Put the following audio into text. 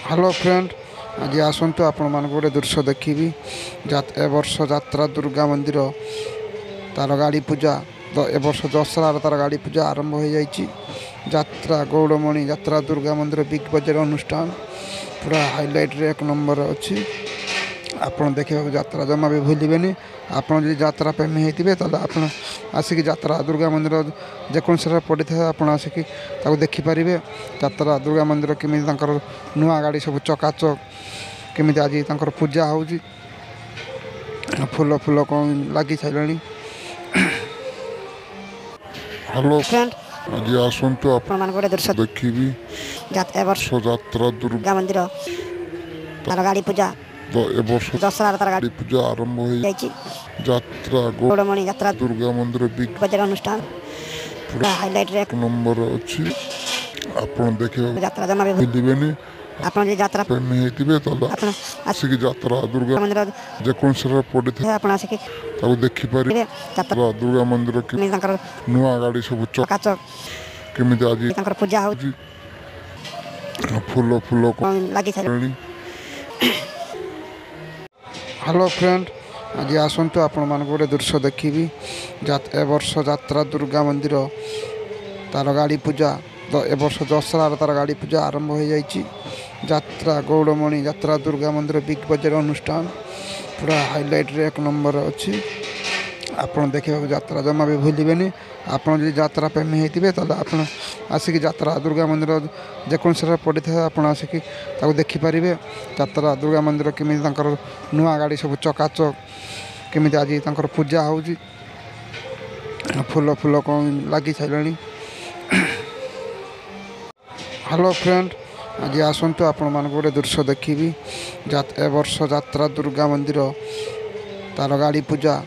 Hello friend आज आसतु आपण मान गोटे दृश्य देखी ए वर्ष यात्रा दुर्गा मंदिर तार गाड़ी पूजा ए वर्ष दशहरा तार गाड़ी पूजा आरंभ हो जाइए। यात्रा गौड़मणि यात्रा दुर्गा मंदिर बिग बजार अनुष्ठान पूरा हाइलाइट रे एक नंबर अच्छी। आपड़ देखा यात्रा जमा भी भूलें। आपड़ जो यात्रा प्रेमी होते आप आसिक यात्रा दुर्गा मंदिर जेको पड़ी था आप आसिक देखिपारे। यात्रा दुर्गा मंदिर केमी नुआ गाड़ी सब चकाचक केमी आज पूजा हो फूल फूल कौन लगी सारे। हेलो फ्रेंड आज आसतु गोटे दृश्य देखी वर्ष यात्रा दुर्गा मंदिर तार गाड़ी पूजा ए वर्ष दशहरा तार गाड़ी पूजा आरंभ हो जाइए। यात्रा गौड़मणि यात्रा दुर्गा मंदिर बिग बजार अनुष्ठान पूरा हाइलाइट रे एक नंबर अच्छी। आपड़ देखा यात्रा जमा भी भूलें। आप यात्रा प्रेमी होते आसिक यात्रा दुर्गा मंदिर जेको पड़ी था आप आसिक देखिपारे। यात्रा दुर्गा मंदिर नुआ गाड़ी सब चकाचक केमी आज पूजा हो फूल फूल कौन लगी सारे। हेलो फ्रेंड आज आसतु आपण मान गोटे दृश्य देखी ए वर्ष यात्रा दुर्गा मंदिर तार गाड़ी पूजा ए वर्ष दशहरा तार गाड़ी पूजा आरंभ हो जाइए। यात्रा गौड़मणि यात्रा दुर्गा मंदिर बिग बजार अनुष्ठान पूरा हाइलाइट रे एक नंबर अच्छी। आपड़ देखा यात्रा जमा भी भूलें। आपड़ जो यात्रा प्रेमी होते आप आसिक यात्रा दुर्गा मंदिर जेको पड़ी था आप आसिक देखिपारे। यात्रा दुर्गा मंदिर केमी नुआ गाड़ी सब चकाचक केमी आज पूजा हो फूल फूल कौन लगी सारे। हेलो फ्रेंड आज आसतु आपण मान गोटे दृश्य देखी ए वर्ष यात्रा दुर्गा मंदिर तार गाड़ी पूजा